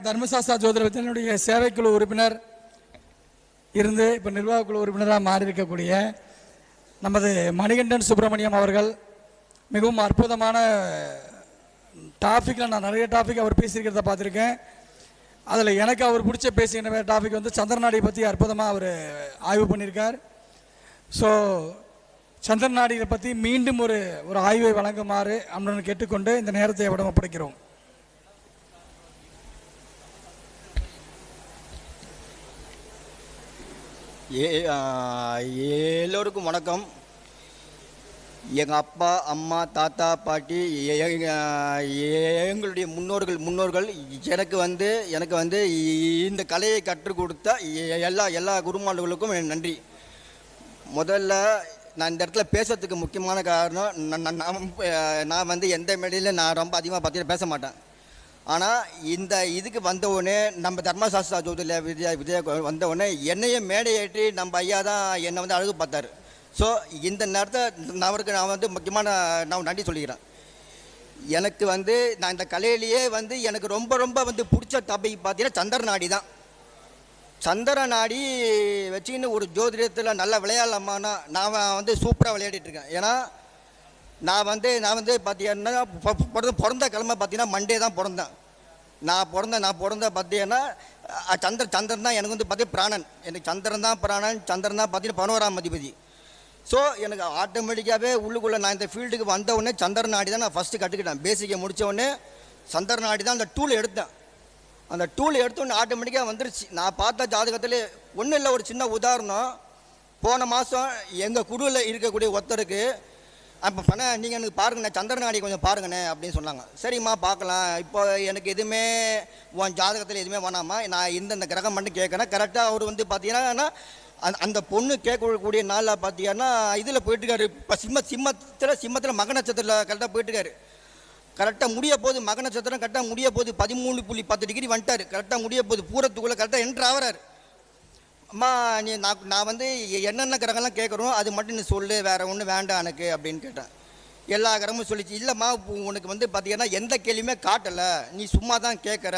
தர்மசாஸ்திரா ஜோதிடத்தினுடைய சேவைக்குழு உறுப்பினர் இருந்து இப்போ நிர்வாகக்குழு உறுப்பினராக மாறி இருக்கக்கூடிய நமது மணிகண்டன் சுப்பிரமணியம் அவர்கள் மிகவும் அற்புதமான டாபிக்ல நான் நிறைய டாபிக் அவர் பேசியிருக்கிறத பார்த்துருக்கேன். அதில் எனக்கு அவர் பிடிச்ச பேசுகிற டாபிக் வந்து சந்திரநாடியை பற்றி அற்புதமாக அவர் ஆய்வு பண்ணியிருக்கார். ஸோ சந்திரநாடியை பற்றி மீண்டும் ஒரு ஆய்வை வழங்குமாறு அப்படின்னு கேட்டுக்கொண்டு இந்த நேரத்தை விடம் ஒப்படைக்கிறோம். எல்லோருக்கும் வணக்கம். எங்கள் அப்பா அம்மா தாத்தா பாட்டி எங்களுடைய முன்னோர்கள் எனக்கு வந்து இந்த கலையை கற்றுக் கொடுத்த எல்லா குருமார்களுக்கும் நன்றி. முதல்ல நான் இந்த இடத்துல பேசுறதுக்கு முக்கியமான காரணம், நான் வந்து எந்த மேடையில் நான் ரொம்ப அதிகமாக பார்த்தீங்கன்னா பேச மாட்டேன். ஆனால் இந்த இதுக்கு வந்தவுடனே நம்ம தர்மசாஸ்திரா ஜோதிட விஜயா வந்தவுடனே என்னையே மேடை ஏற்றி நம்ம ஐயா தான் என்னை வந்து அழகு பார்த்தார். ஸோ இந்த நேரத்தை நான் வந்து முக்கியமான நான் நன்றி சொல்லிக்கிறேன். எனக்கு வந்து நான் இந்த கலையிலேயே வந்து எனக்கு ரொம்ப வந்து பிடிச்ச டாபிக் பார்த்தீங்கன்னா சந்திரநாடி தான். சந்திரநாடி வச்சுக்கின்னு ஒரு ஜோதிடத்தில் நல்லா விளையாடலாமான்னா நான் வந்து சூப்பராக விளையாடிட்டுருக்கேன். ஏன்னா நான் வந்து பார்த்தீங்கன்னா பிறந்த கிழமை பார்த்தீங்கன்னா மண்டே தான் பிறந்தேன். நான் பிறந்த பார்த்தீங்கன்னா சந்திரன் தான் எனக்கு வந்து பார்த்தீங்கன்னா பிராணன். எனக்கு சந்திரன் தான் பார்த்தீங்கன்னா 11ஆம் அதிபதி. ஸோ எனக்கு ஆட்டோமேட்டிக்காகவே உள்ளுக்குள்ளே நான் இந்த ஃபீல்டுக்கு வந்த உடனே சந்திரநாடி தான் நான் ஃபஸ்ட்டு கற்றுக்கிட்டேன். பேசிக்கை முடித்த உடனே சந்திரநாடி தான் அந்த டூல் எடுத்தேன். அந்த டூல் எடுத்தோடனே ஆட்டோமேட்டிக்காக வந்துருச்சு. நான் பார்த்த ஜாதகத்தில் ஒன்றும் இல்லை, ஒரு சின்ன உதாரணம். போன மாதம் எங்கள் குழுவில் இருக்கக்கூடிய ஒருத்தருக்கு அப்போ நீங்கள் எனக்கு பாருங்கண்ணே சந்திரநாடி கொஞ்சம் பாருங்கண்ணே அப்படின்னு சொன்னாங்க. சரிம்மா பார்க்கலாம். இப்போ எனக்கு எதுவுமே உன் ஜாதகத்தில் எதுவுமே வேணாமா, நான் இந்த கிரகம் மட்டும் கேட்குறேன். கரெக்டாக அவர் வந்து பார்த்தீங்கன்னா அந்த பொண்ணு கேட்கக்கூடிய நாளில் பார்த்தீங்கன்னா இதில் போயிட்டுருக்காரு. இப்போ சிம்மத்தில் மக நட்சத்திரத்தில் கரெக்டாக போயிட்டுருக்காரு. கரெக்டாக முடிய போகுது, மக நட்சத்திரம் கரெக்டாக முடிய போகுது, 13.10 டிகிரி வந்துட்டார். கரெக்டாக முடிய போகுது, பூரத்துக்குள்ளே கரெக்டாக என்ட்ரு ஆகிறார். அம்மா நான் வந்து என்னென்ன கிரகம்லாம் கேட்குறோம் அது மட்டும் நீ சொல்லு, வேறு ஒன்றும் வேண்டாம் எனக்கு அப்படின்னு கேட்டேன். எல்லா கிரகமும் சொல்லிச்சு. இல்லைம்மா உனக்கு வந்து பார்த்தீங்கன்னா எந்த கேள்வியுமே காட்டலை, நீ சும்மா தான் கேட்குற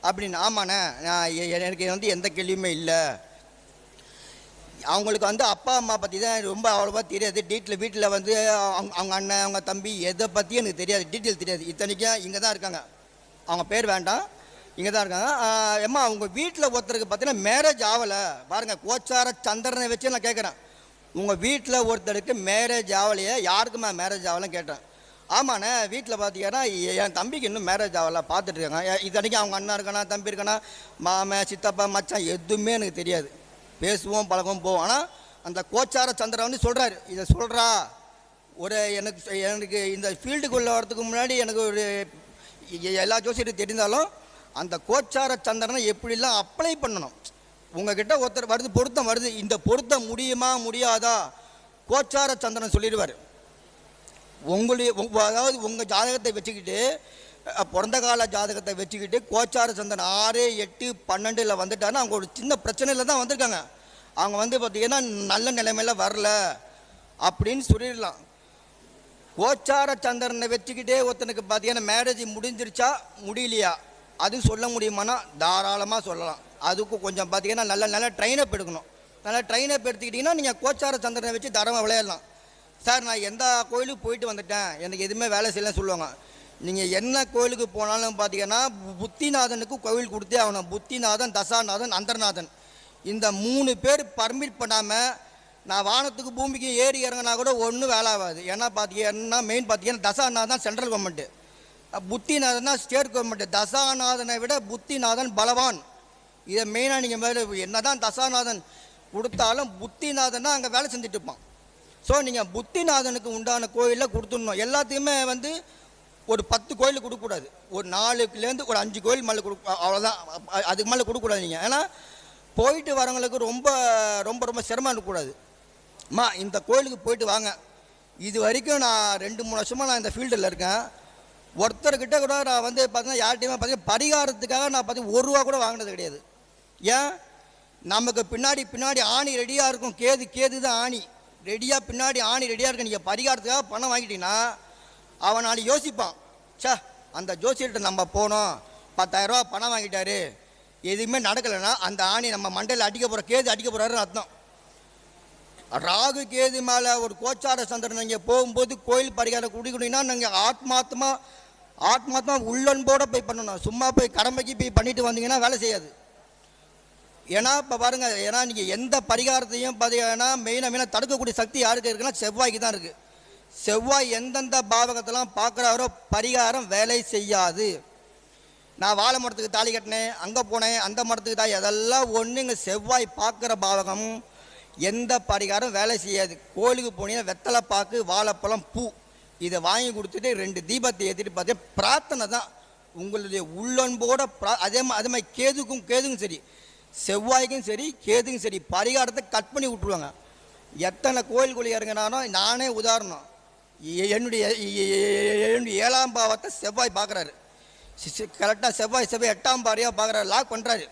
அப்படின்னு. ஆமாண்ணே, எனக்கு வந்து எந்த கேள்வியுமே இல்லை. அவங்களுக்கு வந்து அப்பா அம்மா பற்றி தான் ரொம்ப அவ்வளோவா தெரியாது. வீட்டில் வந்து அவங்க அண்ணன் அவங்க தம்பி எதை பற்றியும் எனக்கு தெரியாது, டீட்டெயில் தெரியாது. இத்தனைக்கும் இங்கே தான் இருக்காங்க, அவங்க பேர் வேண்டாம், இங்கே தான் இருக்காங்க. ஏம்மா அவங்க வீட்டில் ஒருத்தருக்கு பார்த்தீங்கன்னா மேரேஜ் ஆகலை பாருங்கள். கோச்சார சந்திரனை வச்சு நான் கேட்குறேன், உங்கள் வீட்டில் ஒருத்தருக்கு மேரேஜ் ஆகலையே, யாருக்குமா மேரேஜ் ஆகலைன்னு கேட்டேன். ஆமாண்ணே, வீட்டில் பார்த்தீங்கன்னா என் தம்பிக்கு இன்னும் மேரேஜ் ஆகலை, பார்த்துட்டு இருக்காங்க. இத்தனைக்கும் அவங்க அண்ணா இருக்கானா தம்பி இருக்கானா மாமன் சித்தப்பா மச்சான் எதுவுமே எனக்கு தெரியாது. பேசுவோம் பழகவும் போவோம். ஆனால் அந்த கோச்சார சந்திரன் வந்து சொல்கிறாரு, இதை சொல்கிறா ஒரு எனக்கு இந்த ஃபீல்டுக்குள்ளே வரதுக்கு முன்னாடி எனக்கு ஒரு எல்லா ஜோசியரும் தெரிந்தாலும் அந்த கோச்சார சந்திரனை எப்படிலாம் அப்ளை பண்ணணும். உங்ககிட்ட ஒருத்தர் வருது, பொருத்தம் வருது, இந்த பொருத்தம் முடியுமா முடியாதா கோச்சார சந்திரன் சொல்லிடுவார். அதாவது உங்கள் ஜாதகத்தை வச்சுக்கிட்டு பிறந்த கால ஜாதகத்தை வச்சுக்கிட்டு கோச்சார சந்திரன் 6, 8, 12 வந்துட்டாருன்னா அவங்க ஒரு சின்ன பிரச்சனையில் தான் வந்திருக்காங்க. அவங்க வந்து பார்த்திங்கன்னா நல்ல நிலைமையில் வரல அப்படின்னு சொல்லிடலாம். கோச்சார சந்திரனை வச்சுக்கிட்டே ஒருத்தனுக்கு பார்த்தீங்கன்னா மேரேஜ் முடிஞ்சிருச்சா முடியலையா அது சொல்ல முடியுமானா தாராளமாக சொல்லலாம். அதுக்கு கொஞ்சம் பார்த்தீங்கன்னா நல்ல ட்ரைனப் எடுக்கணும். நல்லா ட்ரைனப் எடுத்துக்கிட்டிங்கன்னா நீங்கள் கோச்சார சந்திரனை வச்சு தரமாக விளையாடலாம். சார் நான் எந்த கோயிலுக்கு போயிட்டு வந்துட்டேன், எனக்கு எதுவுமே வேலை செய்யலாம் சொல்லுவாங்க. நீங்கள் என்ன கோயிலுக்கு போனாலும் பார்த்தீங்கன்னா புத்திநாதனுக்கு கோவில் கொடுத்தே ஆகணும். புத்திநாதன், தசாநாதன், அந்தர்நாதன், இந்த 3 பேர் பர்மிட் பண்ணாமல் நான் வானத்துக்கு பூமிக்கு ஏறி இறங்கினா கூட ஒன்றும் வேலை ஆகாது. ஏன்னா பார்த்தீங்கன்னா மெயின் பார்த்தீங்கன்னா தசாநாதன் சென்ட்ரல் கவர்மெண்ட்டு, புத்திநாதன் தான் ஸ்டேட் கவர்மெண்ட்டு. தசாநாதனை விட புத்திநாதன் பலவான். இதை மெயினாக நீங்கள் மேலே என்ன தான் தசாநாதன் கொடுத்தாலும் புத்திநாதன் தான் அங்கே வேலை செஞ்சுட்டு இருப்பான். ஸோ நீங்கள் புத்திநாதனுக்கு உண்டான கோயிலில் கொடுத்துடணும். எல்லாத்தையுமே வந்து ஒரு 10 கோயில் கொடுக்கக்கூடாது, ஒரு 4லேருந்து ஒரு 5 கோயில் மேலே அவ்வளோதான், அதுக்கு மேலே கொடுக்கக்கூடாது நீங்கள். ஏன்னா போயிட்டு வரவங்களுக்கு ரொம்ப ரொம்ப ரொம்ப சிரமம் இருக்கக்கூடாது. அம்மா இந்த கோயிலுக்கு போயிட்டு வாங்க. இது வரைக்கும் நான் 2-3 வருஷமாக நான் இந்த ஃபீல்டில் இருக்கேன். ஒருத்தர்கிட்ட கூட நான் வந்து பார்த்தீங்கன்னா யார்கிட்டையுமே பார்த்தீங்கன்னா பரிகாரத்துக்காக நான் பார்த்தீங்கன்னா 1 ரூபா கூட வாங்கினது கிடையாது. ஏன், நமக்கு பின்னாடி ஆணி ரெடியாக இருக்கும். கேது தான் ஆணி ரெடியாக, பின்னாடி ஆணி ரெடியாக இருக்கு. நீங்கள் பரிகாரத்துக்காக பணம் வாங்கிட்டீங்கன்னா அவன் நாளைக்கு யோசிப்பான், சே அந்த ஜோசியர்கிட்ட நம்ம போனோம், 10,000 ரூபா பணம் வாங்கிட்டாரு, எதுவுமே நடக்கலைன்னா அந்த ஆணி நம்ம மண்டையில் அடிக்க போகிற கேது அடிக்க போகிறாருன்னு அர்த்தம். ராகு கேது மேலே ஒரு கோச்சார சந்திரன் நீங்கள் போகும்போது கோயில் பரிகாரம் குடிக்கணும்னா நீங்கள் ஆத்மாத்மா உள்ளன்போடு போய் பண்ணணும். சும்மா போய் கடமைக்கு போய் பண்ணிட்டு வந்தீங்கன்னா வேலை செய்யாது. ஏன்னா இப்போ பாருங்கள், ஏன்னா நீங்கள் எந்த பரிகாரத்தையும் பார்த்தீங்கன்னா மெயினாக தடுக்கக்கூடிய சக்தி யாருக்கு இருக்குன்னா செவ்வாய்க்கு தான் இருக்குது. செவ்வாய் எந்தெந்த பாவகத்தெல்லாம் பார்க்குறாரோ பரிகாரம் வேலை செய்யாது. நான் வாழை மரத்துக்கு தாலி கட்டினேன், அங்கே போனேன், அந்த மரத்துக்கு தாலி, அதெல்லாம் ஒன்று இங்கே செவ்வாய் பார்க்குற பாவகம். எந்த பரிகாரம் வேலை செய்யாது. கோயிலுக்கு போனீங்கன்னா வெத்தலை பாக்கு, வாழைப்பழம், பூ இதை வாங்கி கொடுத்துட்டு 2 தீபத்தை ஏற்றிட்டு பார்த்தீங்கன்னா பிரார்த்தனை தான். உங்களுடைய உள்ளன்போட அதே மாதிரி கேதுக்கும் சரி, செவ்வாய்க்கும் சரி, கேதுக்கும் சரி, பரிகாரத்தை கட் பண்ணி விட்ருவாங்க. எத்தனை கோயிலுக்குள்ளே இறங்கினாலும், நானே உதாரணம், என்னுடைய 7ஆம் பாவத்தை செவ்வாய் பார்க்குறாரு. கரெக்டாக செவ்வாய் 8ஆம் பாரியாக பார்க்குறாரு, லாக் பண்ணுறாரு.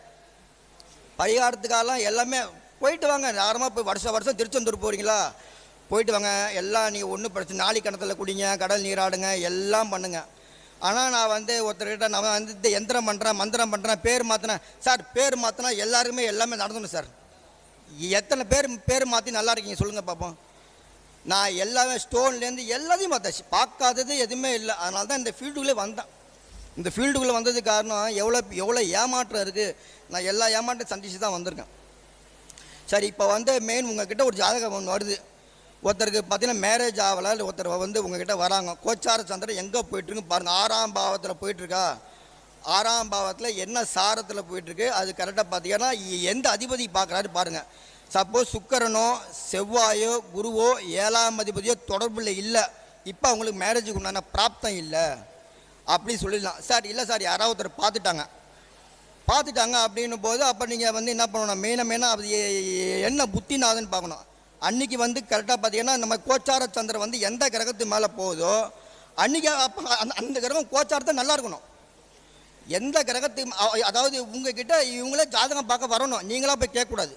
பரிகாரத்துக்காகலாம் எல்லாமே போயிட்டு வாங்க. நார்மலாக போய் வருஷம் திருச்செந்தூர் போகிறீங்களா, போயிட்டு வாங்க. எல்லாம் நீங்கள் ஒன்றும் பிரச்சனை, நாளி கிணத்துல குடிங்க, கடல் நீராடுங்க, எல்லாம் பண்ணுங்க. ஆனால் நான் ஒருத்தர்கிட்ட நான் யந்திரம் பண்ணுறேன், மந்திரம் பண்ணுறேன், பேர் மாற்றினேன். சார் பேர் மாற்றினா எல்லாருமே எல்லாமே நடந்தணும் சார். எத்தனை பேர் மாற்றி நல்லா இருக்கீங்க சொல்லுங்கள் பார்ப்போம். நான் எல்லாமே ஸ்டோன்லேருந்து எல்லாத்தையும் பார்த்தாச்சு, பார்க்காதது எதுவுமே இல்லை. அதனால தான் இந்த ஃபீல்டுக்குள்ளே வந்தேன். இந்த ஃபீல்டுக்குள்ளே வந்ததுக்கு காரணம் எவ்வளோ ஏமாற்றம் இருக்குது. நான் எல்லா ஏமாற்றம் சந்திச்சு தான் வந்திருக்கேன். சரி, இப்போ மெயின் உங்ககிட்ட ஒரு ஜாதகம் ஒன்று வருது. ஒருத்தருக்கு பார்த்தீங்கன்னா மேரேஜ் ஆகலை, இல்லை ஒருத்தர் உங்ககிட்ட வராங்க. கோச்சார சந்திரன் எங்கே போயிட்டுருக்கு பாருங்கள். 6ஆம் பாவத்தில் போயிட்டுருக்கா, 6ஆம் பாவத்தில் என்ன சாரத்தில் போயிட்டுருக்கு, அது கரெக்டாக பார்த்தீங்கன்னா எந்த அதிபதி பார்க்குறாரு பாருங்கள். சப்போஸ் சுக்கிரனோ செவ்வாயோ குருவோ 7ஆம் அதிபதியோ தொடர்பில் இல்லை, இப்போ அவங்களுக்கு மேரேஜுக்கு உண்டான பிராப்தம் இல்லை அப்படின்னு சொல்லிடலாம். சார் இல்லை சார், யாராவது ஒருத்தர் பார்த்துட்டாங்க அப்படின்னும் போது அப்போ நீங்கள் என்ன பண்ணணும், மெயினாக அது என்ன புத்திநாதன்னு பார்க்கணும். அன்றைக்கி கரெக்டாக பார்த்தீங்கன்னா நம்ம கோச்சார சந்திரன் எந்த கிரகத்து மேலே போகுதோ அன்றைக்கி அப்போ அந்த கிரகம் கோச்சாரத்தை நல்லா இருக்கணும். எந்த கிரகத்து, அதாவது உங்ககிட்ட இவங்களே ஜாதகம் பார்க்க வரணும், நீங்களாக போய் கேட்கக்கூடாது.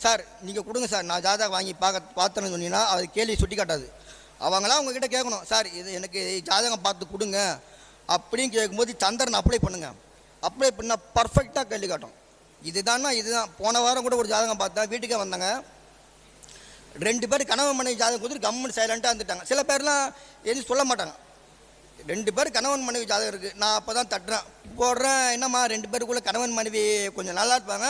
சார் நீங்கள் கொடுங்க சார், நான் ஜாதகம் வாங்கி பார்த்தேன்னு சொன்னீங்கன்னா அது கேள்வி சுட்டி காட்டாது. அவங்களாம் உங்ககிட்ட கேட்கணும், சார் இது எனக்கு ஜாதகம் பார்த்து கொடுங்க அப்படின்னு கேட்கும்போது சந்திரன் அப்ளை பண்ணுங்கள். அப்ளை பண்ணால் பர்ஃபெக்டாக கேள்வி காட்டும். இதுதான். போன வாரம் கூட ஒரு ஜாதகம் பார்த்தேன், வீட்டுக்கே வந்தாங்க. 2 பேர் கணவன் மனைவி ஜாதகம் கொடுத்துட்டு கம்முன்னு சைலண்ட்டாக இருந்துட்டாங்க. சில பேர்லாம் எதுவும் சொல்ல மாட்டாங்க. 2 பேர் கணவன் மனைவி ஜாதகம் இருக்குது. நான் அப்போ தான் தட்டுறேன், போடுறேன், என்னம்மா 2 பேருக்குள்ளே கணவன் மனைவி கொஞ்சம் நல்லா இருப்பாங்க,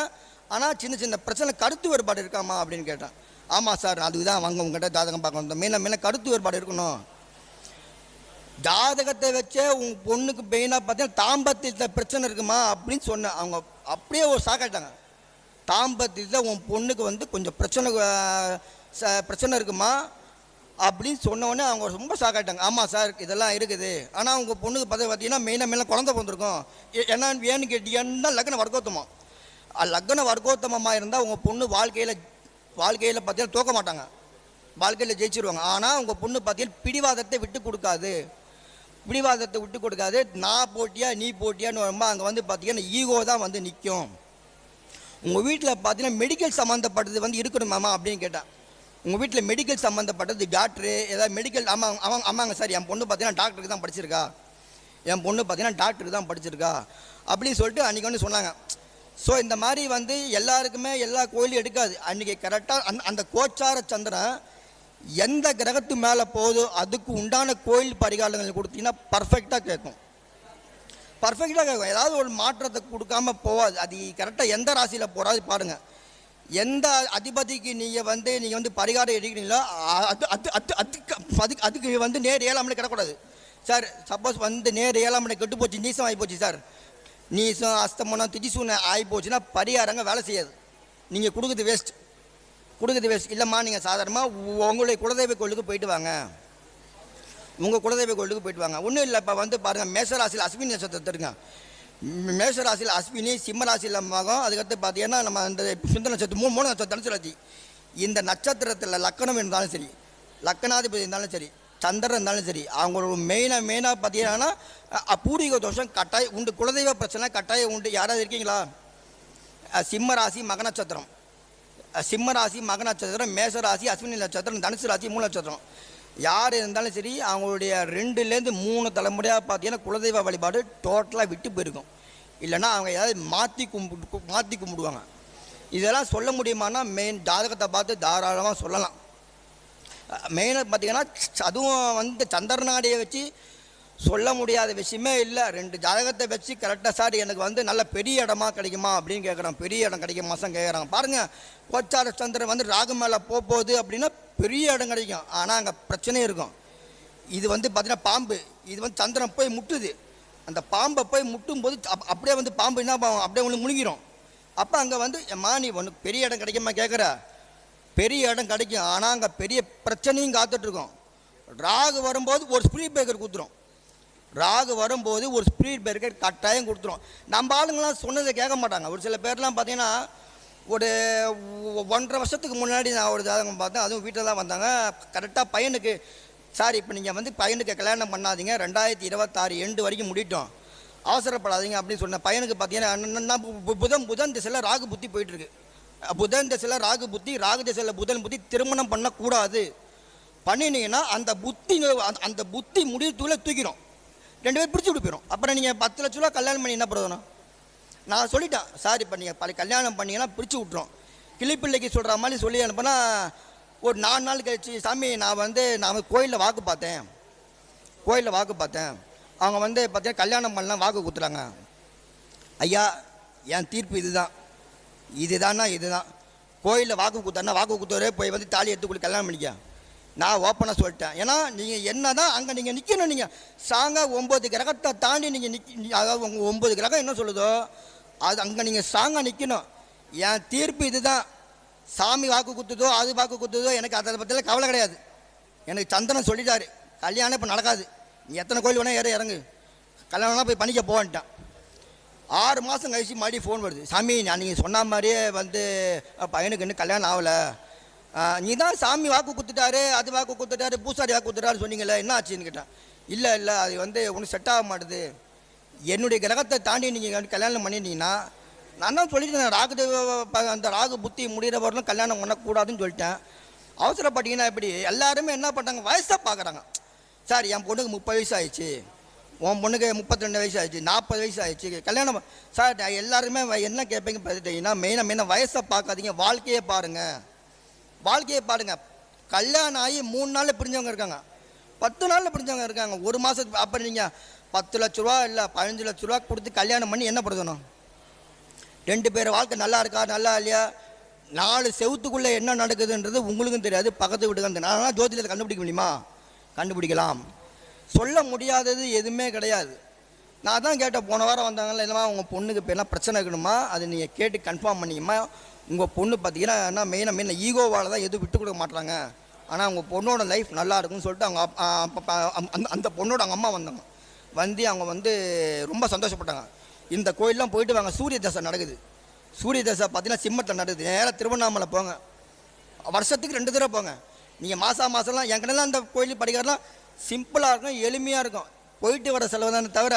ஆனால் சின்ன பிரச்சனை கருத்து வேறுபாடு இருக்காமா அப்படின்னு கேட்டேன். ஆமாம் சார், அதுக்கு தான் வாங்க உங்கள்கிட்ட ஜாதகம் பார்க்க வந்தோம். மெயினாக கருத்து வேறுபாடு இருக்கணும். ஜாதகத்தை வச்சே உங்கள் பொண்ணுக்கு மெயினாக பார்த்தீங்கன்னா தாம்பத்தியத்தில் பிரச்சனை இருக்குமா அப்படின்னு சொன்னேன். அவங்க அப்படியே ஒரு சாக்காட்டாங்க. தாம்பத்தியத்தில் உன் பொண்ணுக்கு கொஞ்சம் பிரச்சனை இருக்குமா அப்படின்னு சொன்னோடனே அவங்க ரொம்ப ஷாக்காயிட்டாங்க. ஆமாம் சார் இதெல்லாம் இருக்குது, ஆனால் உங்கள் பொண்ணுக்கு பார்த்தீங்கன்னா மெயினாக குழந்தை பிறந்திருக்கும். ஏன்னு கேட்டீங்கன்னா லக்ன வர்க்கோத்தமம். லக்ன வர்க்கோத்தமமாக இருந்தால் உங்கள் பொண்ணு வாழ்க்கையில் பார்த்தீங்கன்னா தோக்க மாட்டாங்க, வாழ்க்கையில் ஜெயிச்சிருவாங்க. ஆனால் உங்கள் பொண்ணு பார்த்தீங்கன்னா பிடிவாதத்தை விட்டு கொடுக்காது. நான் போட்டியா நீ போட்டியான்னு வரும்போது அங்கே பார்த்தீங்கன்னா ஈகோ தான் நிற்கும். உங்கள் வீட்டில் பார்த்தீங்கன்னா மெடிக்கல் சம்மந்தப்பட்டது இருக்கணுமாமா அப்படின்னு கேட்டேன். உங்கள் வீட்டில் மெடிக்கல் சம்மந்தப்பட்டது டாக்டரு ஏதாவது மெடிக்கல், ஆமாங்க சார், என் பொண்ணு பார்த்தீங்கன்னா டாக்டருக்கு தான் படிச்சிருக்கா அப்படின்னு சொல்லிட்டு அன்றைக்கி சொன்னாங்க. ஸோ இந்த மாதிரி எல்லாருக்குமே எல்லா கோயிலும் எடுக்காது. அன்றைக்கி கரெக்டாக அந்த கோச்சார சந்திரன் எந்த கிரகத்து மேலே போகுதோ அதுக்கு உண்டான கோயில் பரிகாரங்கள் கொடுத்தீங்கன்னா பர்ஃபெக்டாக கேட்கும். ஏதாவது ஒரு மாற்றத்தை கொடுக்காம போகாது. அது கரெக்டாக எந்த ராசியில் போகாது பாருங்கள். எந்த அதிபதிக்கு நீங்கள் பரிகாரம் எடுக்கிறீங்களோ அதுக்கு நேர் 7ஆம் மணி கிடக்கூடாது சார். சப்போஸ் நேர் 7ஆம் மணி கெட்டு போச்சு, நீசம் ஆகி போச்சு சார், நீசம் அஸ்தமனம் திதிசூன ஆகி போச்சுன்னா பரிகாரங்க வேலை செய்யாது. நீங்கள் கொடுக்குறது வேஸ்ட். இல்லைம்மா, நீங்கள் சாதாரணமாக உங்களுடைய குலதெய்வ கோயிலுக்கு போயிட்டு வாங்க. ஒன்றும் இல்லை. இப்போ பாருங்கள், மேஷராசியில் அஸ்வினி நட்சத்திரத்தை இருங்க. மேஷராசியில் அஸ்வினி, சிம்மராசியில் மகம், அதுக்கடுத்து பார்த்தீங்கன்னா நம்ம இந்த சுந்த நட்சத்திரம் 3 நட்சத்திரம் தனுசு. இந்த நட்சத்திரத்தில் லக்கணம் இருந்தாலும் சரி, லக்கணாதிபதி இருந்தாலும் சரி, சந்திரன் இருந்தாலும் சரி, அவங்களோட மெயினாக பார்த்தீங்கன்னா பூர்வீக தோஷம் கட்டாயம் உண்டு, குலதெய்வ பிரச்சனை கட்டாயம் உண்டு. யாராவது இருக்கீங்களா? சிம்மராசி மக நட்சத்திரம், மேஷராசி அஸ்வினி நட்சத்திரம், தனுசு ராசி 3 நட்சத்திரம், யார் இருந்தாலும் சரி அவங்களுடைய 2லேருந்து 3 தலைமுறையாக பார்த்தீங்கன்னா குலதெய்வ வழிபாடு டோட்டலாக விட்டு போயிருக்கும். இல்லைன்னா அவங்க ஏதாவது மாற்றி கும்பிடுவாங்க. இதெல்லாம் சொல்ல முடியுமானா மெயின் ஜாதகத்தை பார்த்து தாராளமாக சொல்லலாம். மெயினாக பார்த்திங்கன்னா அதுவும் வந்து சந்திரநாடியை வச்சு சொல்ல முடியாத விஷயமே இல்லை. 2 ஜாதகத்தை வச்சு கரெக்டாக சார் எனக்கு வந்து நல்ல பெரிய இடமா கிடைக்குமா அப்படின்னு கேட்குறான். பெரிய இடம் கிடைக்கும் மாதம் கேட்குறாங்க. பாருங்கள், கோச்சார சந்திரன் வந்து ராகு மேலே போகுது அப்படின்னா பெரிய இடம் கிடைக்கும். ஆனால் அங்கே பிரச்சனையும் இருக்கும். இது வந்து பார்த்திங்கன்னா பாம்பு, இது வந்து சந்திரன் போய் முட்டுது. அந்த பாம்பை போய் முட்டும் போது அப்படியே வந்து பாம்பு என்ன பாவம் அப்படியே ஒன்று முழுங்கிடும். அப்போ அங்கே வந்து நீ ஒன்று பெரிய இடம் கிடைக்குமா கேட்குற, பெரிய இடம் கிடைக்கும். ஆனால் அங்கே பெரிய பிரச்சனையும் காத்துட்ருக்கோம். ராகு வரும்போது ஒரு ஸ்பீட் பிரேக்கர் கொடுத்துரும். ராகு வரும்போது ஒரு ஸ்பீட் பிரேக்கர் கட்டாயம் கொடுத்துரும். நம்ம ஆளுங்களாம் சொன்னதை கேட்க மாட்டாங்க. ஒரு சில பேர்லாம் பார்த்தீங்கன்னா ஒரு 1.5 வருஷத்துக்கு முன்னாடி நான் ஒரு ஜாதகம் பார்த்தேன். அதுவும் வீட்டில் தான் வந்தாங்க. கரெக்டாக பையனுக்கு சார் இப்போ நீங்கள் வந்து பையனுக்கு கல்யாணம் பண்ணாதீங்க, 2026 எண்டு வரைக்கும் முடிட்டோம், அவசரப்படாதீங்க அப்படின்னு சொன்னேன். பையனுக்கு பார்த்தீங்கன்னா புதன் திசையில் ராகு புத்தி போயிட்டுருக்கு. புதன் திசையில் ராகு புத்தி, ராகு திசையில் புதன் புத்தி. திருமணம் பண்ணக்கூடாது. பண்ணினீங்கன்னா அந்த புத்தி முடிவுல தூக்கிடும். 2 பேர் பிடிச்சி விட்டு போயிடும். அப்புறம் நீங்கள் 10 லட்ச ரூபா கல்யாணம் பண்ணி என்ன பிரயோஜனம்? நான் சொல்லிட்டேன் சார், இப்போ நீங்கள் கல்யாணம் பண்ணிங்கன்னா பிரித்து விட்றோம். கிளிப்பிள்ளைக்கு சொல்கிற மாதிரி சொல்லி அனுப்புனா ஒரு 4 நாள் கழிச்சு, சாமி நான் கோயிலில் வாக்கு பார்த்தேன், அவங்க வந்து பார்த்தீங்கன்னா கல்யாணம் பண்ணலாம் வாக்கு கொடுத்துறாங்க. ஐயா என் தீர்ப்பு இதுதான் கோயிலில் வாக்கு கொடுத்தாருன்னா வாக்கு கொடுத்தவரே போய் வந்து தாலி எடுத்துக்கொள்ளி கல்யாணம் பண்ணிக்க. நான் ஓப்பனாக சொல்லிட்டேன். ஏன்னா நீங்கள் என்ன தான் அங்கே நீங்கள் நிற்கணும். நீங்கள் ஸ்ட்ராங்காக 9 கிரகத்தை தாண்டி நீங்கள் அதாவது உங்கள் 9 கிரகம் என்ன சொல்லுதோ அது அங்கே நீங்கள் ஸ்ட்ராங்காக நிற்கணும். என் தீர்ப்பு இதுதான். சாமி வாக்கு கொடுத்ததோ அது வாக்கு கொடுத்ததோ எனக்கு அதை பற்றிலாம் கவலை கிடையாது. எனக்கு சந்திரன் சொல்லிட்டாரு கல்யாணம் இப்போ நடக்காது, நீ எத்தனை கோயில் வேணால் இறங்கு, கல்யாணம்லாம் போய் பண்ணிக்க போன்ட்டான். 6 மாதம் கழிச்சு மறுபடியும் ஃபோன் வருது, சாமி நான் நீங்கள் சொன்ன மாதிரியே வந்து பையனுக்கு இன்னும் கல்யாணம் ஆகலை, நீ தான் சாமி வாக்கு கொடுத்துட்டாரு, அது வாக்கு கொடுத்துட்டாரு, பூசாரி வாக்கு கொடுத்துட்டாரு சொன்னீங்களே, என்ன ஆச்சுன்னு கேட்டேன். இல்லை அது வந்து ஒன்றும் செட் ஆக மாட்டுது, என்னுடைய கிரகத்தை தாண்டி நீங்கள் கல்யாணம் பண்ணிட்டீங்கன்னா நான் தான் சொல்லிட்டேன், அந்த ராகு புத்தி முடிகிற வரலும் கல்யாணம் பண்ணக்கூடாதுன்னு சொல்லிட்டேன். அவசரப்பட்டீங்கன்னா எப்படி? எல்லாருமே என்ன பண்ணுறாங்க, வயசாக பார்க்குறாங்க. சார் என் பொண்ணுக்கு 30 வயசு ஆயிடுச்சு, உன் பொண்ணுக்கு 32 வயசு ஆயிடுச்சு, 40 வயசு ஆயிடுச்சு, கல்யாணம் சார் எல்லாருமே என்ன கேட்பீங்க பார்த்துட்டீங்கன்னா மெயினாக வயசை பார்க்காதீங்க, வாழ்க்கையே பாருங்கள். கல்யாணம் ஆகி 3 நாளில் பிரிஞ்சவங்க இருக்காங்க, 10 நாளில் பிரிஞ்சவங்க இருக்காங்க, 1 மாதத்துக்கு. அப்புறம் நீங்கள் 10 லட்ச ரூபா இல்லை 15 லட்ச ரூபா கொடுத்து கல்யாணம் பண்ணி என்ன பிரயோஜனம்? 2 பேர் வாழ்க்கை நல்லா இருக்கா நல்லா இல்லையா, 4 செவத்துக்குள்ளே என்ன நடக்குதுன்றது உங்களுக்கும் தெரியாது, பக்கத்து வீட்டுக்கு தெரியாது. நான் ஜோதிடத்தை கண்டுபிடிக்க முடியுமா? கண்டுபிடிக்கலாம். சொல்ல முடியாதது எதுவுமே கிடையாது. நான் தான் கேட்டேன், போன வாரம் வந்தாங்கல்ல, என்னமா உங்கள் பொண்ணுக்கு இப்போ என்ன பிரச்சனை இருக்கணுமா, அதை நீங்கள் கேட்டு கன்ஃபார்ம் பண்ணிக்கமா. உங்கள் பொண்ணு பார்த்தீங்கன்னா என்ன மெயினாக ஈகோவால் தான் எதுவும் விட்டு கொடுக்க மாட்டாங்க, ஆனால் உங்கள் பொண்ணோட லைஃப் நல்லா இருக்குன்னு சொல்லிட்டு அவங்க அந்த பொண்ணோட அவங்க அம்மா வந்தாங்க. அவங்க வந்து ரொம்ப சந்தோஷப்பட்டாங்க. இந்த கோயிலெலாம் போயிட்டு வாங்க, சூரிய தசை நடக்குது. சூரிய தசை பார்த்தீங்கன்னா சிம்மத்தில் நடக்குது. நேராக திருவண்ணாமலை போங்க, வருஷத்துக்கு 2 தடவை போங்க. நீங்கள் மாதம்லாம் என்கிட்டலாம் அந்த கோயில் படிக்கிறலாம் சிம்பிளாக இருக்கும், எளிமையாக இருக்கும், போயிட்டு வர செலவு தானே தவிர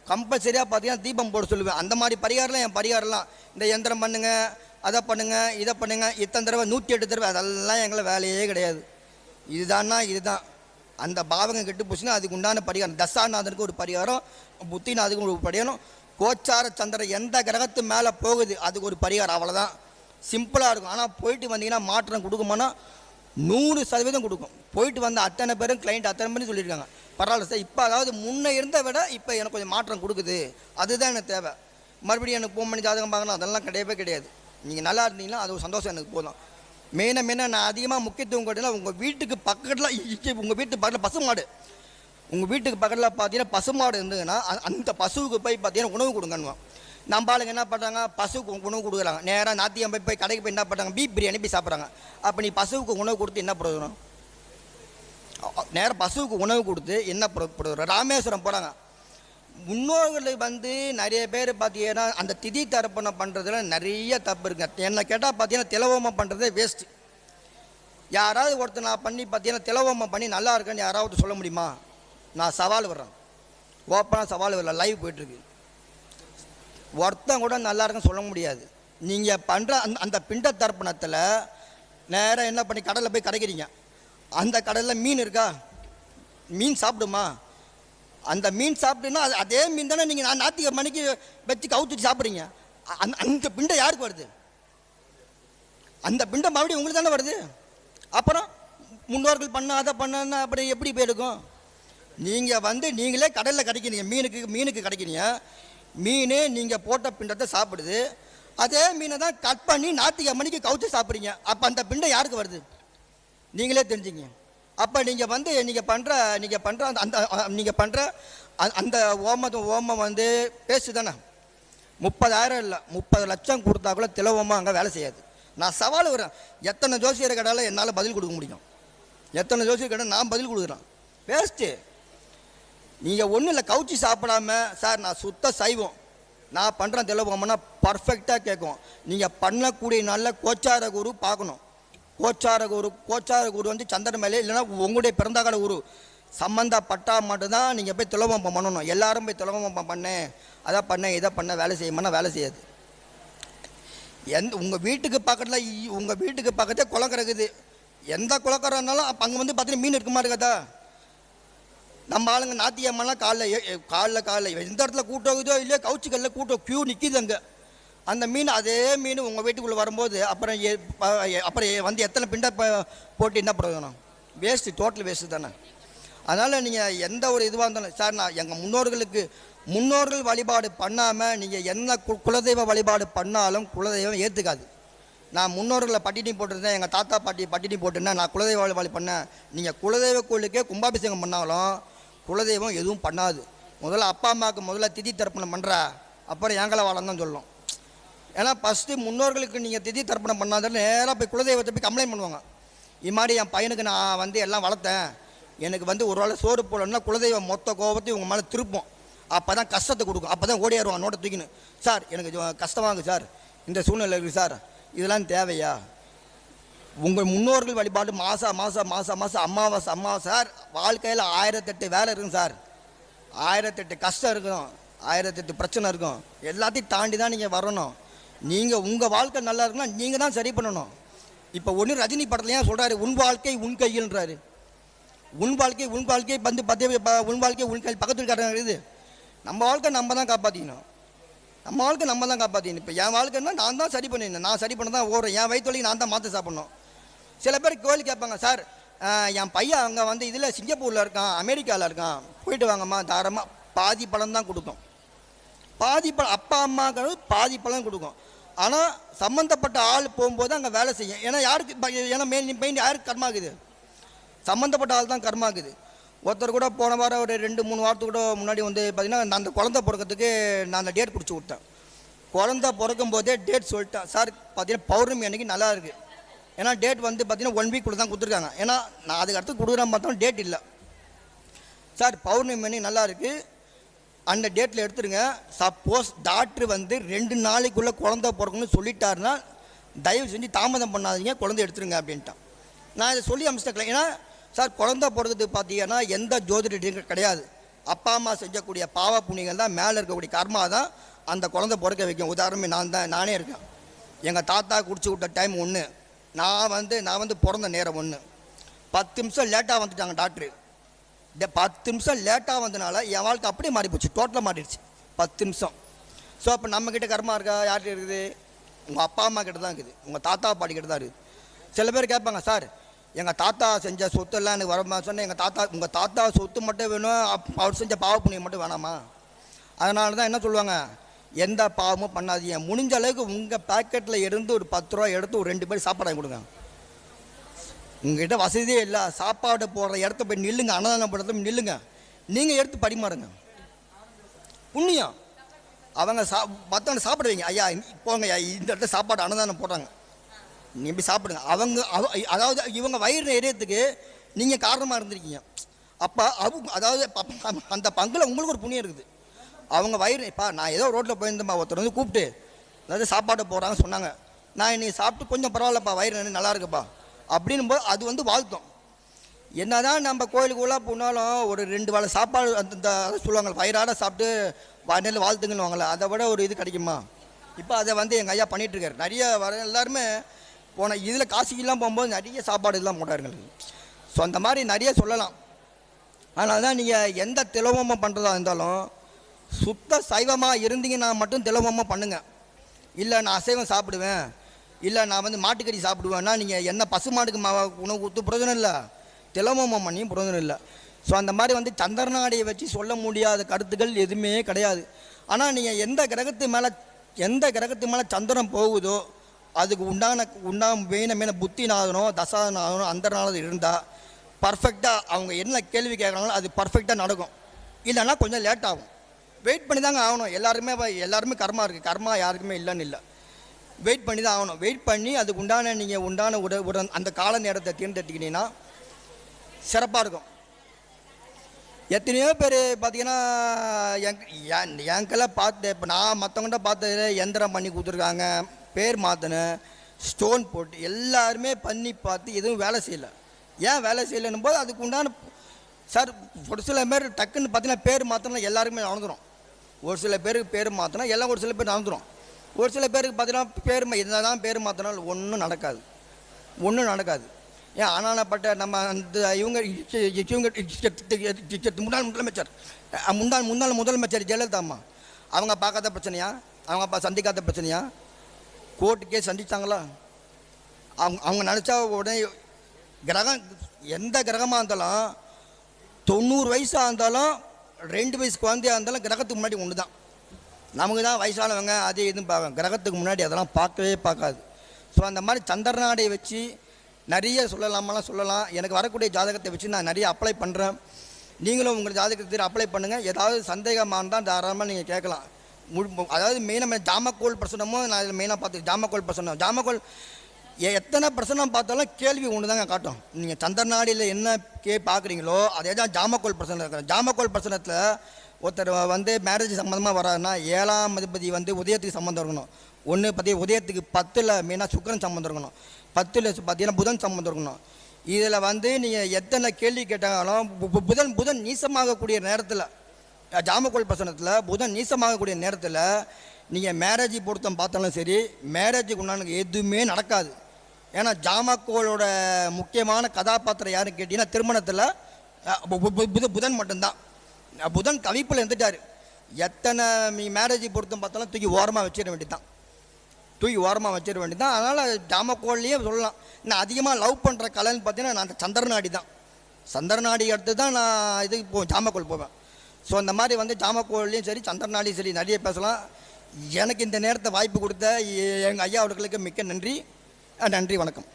கம்பல்சரியாக பார்த்தீங்கன்னா தீபம் போட சொல்லுவேன். அந்த மாதிரி பரிகாரம்லாம் என் பரிகாரம்லாம் இந்த யந்திரம் பண்ணுங்கள், அதை பண்ணுங்கள், இதை பண்ணுங்கள், இத்தனை தடவை 108 தடவை, அதெல்லாம் எங்களை வேலையே கிடையாது. இதுதான் அந்த பாவகம் கெட்டு போச்சுன்னா அதுக்கு உண்டான பரிகாரம். தசாநாதனுக்கு ஒரு பரிகாரம், புத்திநாதுக்கு ஒரு பரிகாரம், கோச்சார சந்திரன் எந்த கிரகத்து மேலே போகுது அதுக்கு ஒரு பரிகாரம், அவ்வளோதான். சிம்பிளாக இருக்கும். ஆனால் போயிட்டு வந்தீங்கன்னா மாற்றம் கொடுக்குமானா 100% கொடுக்கும். போயிட்டு வந்த அத்தனை பேரும் கிளைண்ட் அத்தனை பேரும் சொல்லியிருக்காங்க, பரவாயில்ல சார் இப்போ அதாவது முன்னே இருந்த விட இப்போ எனக்கு கொஞ்சம் மாற்றம் கொடுக்குது, அதுதான் எனக்கு தேவை. மறுபடியும் எனக்கு ஃபோன் பண்ணி ஜாதகம் பார்க்கணும் அதெல்லாம் கிடையாது. நீங்கள் நல்லா இருந்தீங்கன்னா அது ஒரு சந்தோஷம் எனக்கு போதும். மெயினாக நான் அதிகமாக முக்கியத்துவம் கொடுத்தேன்னா உங்கள் வீட்டுக்கு பக்கத்தில் உங்கள் வீட்டு பக்கத்தில் பசுமாடு, உங்கள் வீட்டுக்கு பக்கத்தில் பார்த்தீங்கன்னா பசுமாடு இருந்ததுன்னா அந்த பசுவுக்கு போய் பார்த்தீங்கன்னா உணவு கொடுங்கன்னுவோம். நம்ம ஆளுங்க என்ன பண்ணுறாங்க, பசுவுக்கு உணவு கொடுக்குறாங்க. நேராக நாத்தியம் போய் கடைக்கு போய் என்ன பண்ணுறாங்க, பீப் பிரியாணி போய் சாப்பிட்றாங்க. அப்போ நீ பசுவுக்கு உணவு கொடுத்து என்ன பிரயோஜனம்? நேராக பசுவுக்கு உணவு கொடுத்து என்ன பிரயோஜனம்? ராமேஸ்வரம் போகிறாங்க. முன்னோர்கள் வந்து நிறைய பேர் பார்த்தீங்கன்னா அந்த திதி தர்ப்பணம் பண்ணுறதுல நிறைய தப்பு இருக்குங்க. என்னை கேட்டால் பார்த்தீங்கன்னா திலவோமம் பண்ணுறதே வேஸ்ட்டு. யாராவது ஒருத்தர் நான் பண்ணி பார்த்தீங்கன்னா திலவோமம் பண்ணி நல்லா இருக்குன்னு யாராவது சொல்ல முடியுமா? நான் சவால் வர்றேன், ஓப்பனாக சவால் வரல, லைவ் போய்ட்டுருக்கு. ஒருத்தன் கூட நல்லா இருக்குன்னு சொல்ல முடியாது. நீங்கள் பண்ணுற அந்த பிண்ட தர்ப்பணத்தில் நேராக என்ன பண்ணி கடலில் போய் கிடைக்கிறீங்க, அந்த கடலில் மீன் இருக்கா, மீன் சாப்பிடுமா? அந்த மீன் சாப்பிட்டீங்கன்னா அதே மீன் தானே நீங்கள் ஞாயிற்றுக்கிழமை மணிக்கு வச்சு கவுத்துட்டு சாப்பிட்றீங்க. அந்த பிண்டை யாருக்கு வருது? அந்த பிண்டை மறுபடியும் உங்களுக்கு தானே வருது. அப்புறம் முன்னோர்கள் பண்ண அதை பண்ண அப்படி எப்படி போயிருக்கும்? நீங்கள் நீங்களே கடலில் கிடைக்கிறீங்க, மீனுக்கு கிடைக்கிறீங்க. மீன் நீங்கள் போட்ட பிண்டத்தை சாப்பிடுது. அதே மீனை தான் கட் பண்ணி ஞாயிற்றுக்கிழமை மணிக்கு கவுத்து சாப்பிட்றீங்க. அப்போ அந்த பிண்டை யாருக்கு வருது? நீங்களே தெரிஞ்சுங்க. அப்போ நீங்கள் பண்ணுற அந்த ஓமம் பேசு தானே. 30,000 இல்லை 30 லட்சம் கொடுத்தா கூட திலவமாக அங்கே வேலை செய்யாது. நான் சவால் வரேன். எத்தனை ஜோசியர் கடையில் என்னால் பதில் கொடுக்க முடியும்? எத்தனை ஜோசியர் கடை நான் பதில் கொடுக்குறேன்? வேஸ்ட்டு. நீங்கள் ஒன்றும் இல்லை, கவுச்சி சாப்பிடாம சார் நான் சுத்த சைவம், நான் பண்ணுறேன் திலவம்னா பர்ஃபெக்டாக கேட்கும். நீங்கள் பண்ணக்கூடிய நல்ல கோச்சார குரு பார்க்கணும். கோச்சார குரு சந்திரன் மேலே இல்லைன்னா உங்களுடைய பிறந்தகால குரு சம்மந்தப்பட்டா மட்டும்தான் நீங்கள் போய் திலவம் பண்ணணும். எல்லாரும் போய் திலவம் பண்ணேன், அதை பண்ணேன், இதை பண்ண வேலை செய்யுமானா வேலை செய்யாது. உங்கள் வீட்டுக்கு பக்கத்தே குளக்கரை இருக்குது. எந்த குளக்கரைனாலும் அப்போ அங்கே பார்த்தீங்கன்னா மீன் இருக்குமா இருக்காதா? நம்ம ஆளுங்க ஞாயிற்றுக்கிழமெல்லாம் காலைல எந்த இடத்துல கூட்டம் இருக்குதோ இல்லையோ கவுச்சிக்கல்ல கூட்டம் க்யூ நிற்கிது அங்கே. அந்த மீன் அதே மீன் உங்கள் வீட்டுக்குள்ளே வரும்போது அப்புறம் எத்தனை பிண்டை போட்டு என்ன பிரயோஜனம்? வேஸ்ட்டு, டோட்டல் வேஸ்ட்டு தானே. அதனால் நீங்கள் எந்த ஒரு இதுவாக இருந்தாலும் சார், நான் எங்கள் முன்னோர்கள் வழிபாடு பண்ணாமல் நீங்கள் என்ன குலதெய்வ வழிபாடு பண்ணாலும் குலதெய்வம் ஏற்றுக்காது. நான் முன்னோர்களை பட்டினி போட்டிருந்தேன், எங்கள் தாத்தா பாட்டி பட்டினி போட்டிருந்தேன், நான் குலதெய்வ வழிபாடு பண்ணேன். நீங்கள் குலதெய்வ கோயிலுக்கே கும்பாபிஷேகம் பண்ணாலும் குலதெய்வம் எதுவும் பண்ணாது. முதல்ல அப்பா அம்மாவுக்கு திதி தர்ப்பணம் பண்ணுறா, அப்புறம் ஏங்கலை வாழம் தான் சொல்லணும். ஏன்னா ஃபஸ்ட்டு முன்னோர்களுக்கு நீங்கள் திதி தர்ப்பணம் பண்ணாதான் நேராக போய் குலதெய்வத்தை போய் கம்ப்ளைண்ட் பண்ணுவாங்க. இது மாதிரி என் பையனுக்கு நான் எல்லாம் வளர்த்தேன், எனக்கு ஒரு வேளை சோறு போடணும்னா குலதெய்வம் மொத்த கோபத்தையும் உங்கள் மேலே திருப்போம். அப்போ தான் கஷ்டத்தை கொடுக்கும். அப்போ தான் ஓடியாருவான் நோட்டை தூக்கின்னு. சார் எனக்கு கஷ்டமாகுது சார், இந்த சூழ்நிலை இருக்குது சார், இதெல்லாம் தேவையா? உங்கள் முன்னோர்கள் வழிபாடு மாதம் அமாவாசை சார். வாழ்க்கையில் 1008 வேலை இருக்கும் சார், 1008 கஷ்டம் இருக்கும், 1008 பிரச்சனை இருக்கும். எல்லாத்தையும் தாண்டி தான் நீங்கள் வரணும். நீங்கள் உங்கள் வாழ்க்கை நல்லா இருக்குன்னா நீங்கள் தான் சரி பண்ணணும். இப்போ ஒன்று ரஜினி படத்துலையே சொல்கிறாரு, உன் வாழ்க்கை உன் கையில்ன்றாரு. உன் வாழ்க்கை உன் வாழ்க்கை உன் கையில் பக்கத்தில் இருக்காரு. இது நம்ம வாழ்க்கை நம்ம தான் காப்பாற்றிக்கணும். இப்போ என் வாழ்க்கைன்னா நான் தான் சரி பண்ணிடணும். நான் சரி பண்ண தான் ஓடுறேன். என் வயிற்று வலிக்கு நான் தான் மாற்ற சாப்பிட்ணும். சில பேர் கோயில் கேட்பாங்க, சார் என் பையன் அங்கே இதில் சிங்கப்பூரில் இருக்கான், அமெரிக்காவில் இருக்கான், போயிட்டு வாங்கம்மா தாராளமாக. பாதி பழம் தான் கொடுக்கும். பாதி பழம் அப்பா அம்மாக்கள் பாதி பழம் கொடுக்கும். ஆனால் சம்மந்தப்பட்ட ஆள் போகும்போது அங்கே வேலை செய்யும். ஏன்னா மெயின் யாருக்கு கர்மாக்குது? சம்மந்தப்பட்ட ஆள் தான் கர்மாக்குது. ஒருத்தர் கூட போன வாரம் ஒரு 2-3 வாரத்துக்கு கூட முன்னாடி பார்த்தீங்கன்னா அந்த குழந்தை பிறக்கிறதுக்கு நான் அந்த டேட் பிடிச்சி விட்டேன். குழந்தை பிறக்கும் போதே டேட் சொல்லிட்டேன். சார் பார்த்தீங்கன்னா பௌர்ணமி அன்றைக்கி நல்லா இருக்குது. ஏன்னா டேட் பார்த்தீங்கன்னா 1 வீக் கூட தான் கொடுத்துருக்காங்க. ஏன்னா நான் அதுக்கு அடுத்து கொடுக்குறேன் பார்த்தோம், டேட் இல்லை. சார் பௌர்ணமி அன்றைக்கி நல்லா இருக்குது, அந்த டேட்டில் எடுத்துருங்க. சப்போஸ் டாக்டர் 2 நாளைக்குள்ளே குழந்தை பிறக்கணும்னு சொல்லிட்டாருன்னா தயவு செஞ்சு தாமதம் பண்ணாதீங்க, குழந்தை எடுத்துருங்க அப்படின்ட்டான். நான் இதை சொல்லி அமிச்சிட்டேன். ஏன்னா சார் குழந்தை பிறகுது பார்த்தீங்கன்னா எந்த ஜோதிடம் கிடையாது. அப்பா அம்மா செஞ்சக்கூடிய பாவ புண்ணியங்கள் தான் மேலே இருக்கக்கூடிய கர்மா தான் அந்த குழந்தை பிறக்க வைக்கும். உதாரணமே நானே இருக்கேன். எங்கள் தாத்தா குடிச்சு விட்ட டைம் ஒன்று, நான் பிறந்த நேரம் ஒன்று. 10 நிமிஷம் லேட்டாக வந்துட்டாங்க டாக்டரு. 10 நிமிஷம் லேட்டாக வந்தனால என் வாழ்க்கை அப்படியே மாறி போச்சு, டோட்டலாக மாறிடுச்சு 10 நிமிஷம். ஸோ அப்போ நம்மக்கிட்ட கர்மா இருக்கா? யார்கிட்ட இருக்குது? உங்கள் அப்பா அம்மா கிட்ட தான் இருக்குது, உங்கள் தாத்தா பாட்டி கிட்ட தான் இருக்குது. சில பேர் கேட்பாங்க, சார் எங்கள் தாத்தா செஞ்ச சொத்தெல்லாம் எனக்கு வரமா? சொன்னேன், உங்கள் தாத்தா சொத்து மட்டும் வேணும், அவர் செஞ்ச பாவ புண்ணியம் மட்டும் வேணாமா? அதனால தான் என்ன சொல்லுவாங்க, எந்த பாவமும் பண்ணாதீங்க. முடிஞ்ச அளவுக்கு உங்கள் பேக்கெட்டில் இருந்து ஒரு 10 ரூபா எடுத்து ஒரு 2 பேர் சாப்பாடு வாங்கி கொடுங்க. உங்கள்கிட்ட வசதியே இல்லை, சாப்பாடு போடுற இடத்த போய் நில்லுங்க, அன்னதானம் படத்தை நில்லுங்க, நீங்கள் எடுத்து பரிமாறுங்க, புண்ணியம். அவங்க மற்றவங்க சாப்பிட வைங்க. ஐயா போங்க ஐயா, இந்த இடத்துல சாப்பாடு அன்னதானம் போடுறாங்க, நீங்கள் போய் சாப்பிடுங்க. அதாவது இவங்க வயிறு எரியத்துக்கு நீங்கள் காரணமாக இருந்திருக்கீங்க. அப்போ அதாவது அந்த பங்கில் உங்களுக்கு ஒரு புண்ணியம் இருக்குது. அவங்க வயிறு நான் ஏதோ ரோட்டில் போயிருந்தேன்ப்பா, ஒருத்தர் கூப்பிட்டு அதாவது சாப்பாடு போடுறாங்க சொன்னாங்க, நான் இன்னைக்கு சாப்பிட்டு கொஞ்சம் பரவாயில்லப்பா, வயிறு நல்லா இருக்குப்பா அப்படின்னும் போது அது வாழ்த்தம். என்ன தான் நம்ம கோயிலுக்குள்ளே போனாலும் ஒரு 2 வேளை சாப்பாடு அந்த சொல்லுவாங்க, வயிறாட சாப்பிட்டு வானிலை வாழ்த்துங்கன்னு வாங்கல, அதை விட ஒரு இது கிடைக்குமா? இப்போ அதை எங்கள் ஐயா பண்ணிகிட்ருக்காரு. நிறைய எல்லாருமே போன இதில் காசிக்கெல்லாம் போகும்போது நிறைய சாப்பாடு எல்லாம் போட்டாருங்க. ஸோ அந்த மாதிரி நிறைய சொல்லலாம். அதனால தான் நீங்கள் எந்த திலவமாக பண்ணுறதா இருந்தாலும் சுத்த சைவமாக இருந்தீங்கன்னா மட்டும் திலவமாக பண்ணுங்கள். இல்லை நான் அசைவம் சாப்பிடுவேன், இல்லை நான் வந்து மாட்டுக்கறி சாப்பிடுவேன்னா நீங்கள் என்ன பசு மாட்டுக்கு உணவு கொடுத்து பிரயோஜனம் இல்லை, திலவமாக பண்ணியும் பிரயோஜனம் இல்லை. ஸோ அந்த மாதிரி வந்து சந்திரநாடியை வச்சு சொல்ல முடியாத கருத்துக்கள் எதுவுமே கிடையாது. ஆனால் நீங்கள் எந்த கிரகத்து மேலே சந்திரன் போகுதோ அதுக்கு உண்டான மெயின புத்திநாதனோ தசாநாதனோ அந்த நாள் இருந்தால் பர்ஃபெக்டாக அவங்க என்ன கேள்வி கேட்குறாங்களோ அது பர்ஃபெக்டாக நடக்கும். இல்லைன்னா கொஞ்சம் லேட் ஆகும். வெயிட் பண்ணி தாங்க ஆகணும். எல்லாருமே கர்மா இருக்குது, கர்மா யாருக்குமே இல்லைன்னு இல்லை. வெயிட் பண்ணி தான் ஆகணும். வெயிட் பண்ணி அதுக்கு உண்டான அந்த கால நேரத்தை தேர்ந்தெடுத்துக்கிட்டீங்கன்னா சிறப்பாக இருக்கும். எத்தனையோ பேர் பார்த்தீங்கன்னா எங்கெல்லாம் பார்த்து இப்போ நான் மற்றவங்கள்ட்ட பார்த்தது எந்திரம் பண்ணி கொடுத்துருக்காங்க, பேர் மாற்றினேன், ஸ்டோன் போட்டு எல்லாருமே பண்ணி பார்த்து எதுவும் வேலை செய்யலை. ஏன் வேலை செய்யலைன்னும் போது அதுக்கு உண்டான சார் ஒரு சில பேர் டக்குன்னு பார்த்தீங்கன்னா பேர் மாற்றினா எல்லாருக்குமே நடந்துடும். ஒரு சில பேருக்கு பேர் மாற்றினா எல்லாம் ஒரு சில பேர் நடந்துடும். ஒரு சில பேருக்கு பார்த்தீங்கன்னா பேர் என்ன தான் பேர் மாற்றினாலும் ஒன்றும் நடக்காது. ஏன் ஆனானப்பட்ட நம்ம அந்த இவங்க முன்னாள் முதலமைச்சர் ஜெயலலிதா அம்மா அவங்க பார்க்காத பிரச்சனையா, அவங்க சந்திக்காத பிரச்சனையா, கோர்ட்டுக்கே சந்தித்தாங்களா? அவங்க நினச்சா உடனே கிரகம் எந்த கிரகமாக இருந்தாலும் 90 வயசாக இருந்தாலும் 2 வயசு குழந்தையாக இருந்தாலும் கிரகத்துக்கு முன்னாடி ஒன்று தான். நமக்கு தான் வயசானவங்க அது எதுவும் பார்க்க, கிரகத்துக்கு முன்னாடி அதெல்லாம் பார்க்காது. ஸோ அந்த மாதிரி சந்திரநாடியை வச்சு நிறைய சொல்லலாம். எனக்கு வரக்கூடிய ஜாதகத்தை வச்சு நான் நிறைய அப்ளை பண்ணுறேன். நீங்களும் உங்கள் ஜாதகத்தை அப்ளை பண்ணுங்கள். ஏதாவது சந்தேகமாக இருந்தால் தாராளமாக நீங்கள் கேட்கலாம். அதாவது மெயினாக ஜாமக்கோல் பிரசனமும் நான் இதில் மெயினாக பார்த்து ஜாமக்கோல் பிரசனம் எத்தனை பிரசனம் பார்த்தாலும் கேள்வி ஒன்று தாங்க காட்டும். நீங்கள் சந்திரநாடியில் என்ன பார்க்குறீங்களோ அதே தான் ஜாமக்கோல் பிரசனம் இருக்கிற. ஜாமக்கோல் பிரசனத்தில் ஒருத்தர் வந்து மேரேஜ் சம்மந்தமாக வராதுன்னா 7ஆம் அதிபதி வந்து உதயத்துக்கு சம்மந்தம் இருக்கணும். ஒன்று பார்த்தீங்கன்னா உதயத்துக்கு 10ல் மெயினாக சுக்கிரன் சம்மந்தம் இருக்கணும், 10ல் பார்த்தீங்கன்னா புதன் சம்மந்தம் இருக்கணும். இதில் வந்து நீங்கள் எத்தனை கேள்வி கேட்டாலும் புதன் நீசமாகக்கூடிய நேரத்தில் ஜாமக்கோல் பிரசனத்தில் புதன் நீசமாகக்கூடிய நேரத்தில் நீங்கள் மேரேஜ் பொருத்தம் பார்த்தாலும் சரி, மேரேஜுக்கு உண்டான எதுவுமே நடக்காது. ஏன்னா ஜாமக்கோளோட முக்கியமான கதாபாத்திரம் யாருன்னு கேட்டிங்கன்னா திருமணத்தில் புதன் மட்டும்தான். புதன் கவிப்பில் இருந்துட்டார். எத்தனை மேரேஜ் பொருத்தம் பார்த்தாலும் தூக்கி ஓரமாக வச்சிட வேண்டியதான். அதனால் ஜாமக்கோள்லேயே சொல்லலாம். நான் அதிகமாக லவ் பண்ணுற கலைன்னு பார்த்தீங்கன்னா நான் அந்த சந்திரநாடி தான். சந்திரநாடி அடுத்து தான் நான் ஜாமக்கோள் போவேன். ஸோ அந்த மாதிரி வந்து ஜாமக்கோள்லேயும் சரி சந்திரநாடியும் சரி நிறைய பேசலாம். எனக்கு இந்த நேரத்தை வாய்ப்பு கொடுத்த எங்கள் ஐயா அவர்களுக்கு மிக்க நன்றி. வணக்கம்.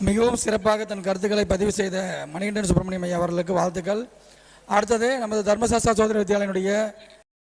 மிகவும் சிறப்பாக தன் கருத்துக்களை பதிவு செய்த மணிகண்டன் சுப்பிரமணியம் ஐயா அவர்களுக்கு வாழ்த்துக்கள். அடுத்தது நமது தர்மசாஸ்திரா சோதனை வித்யாலயனுடைய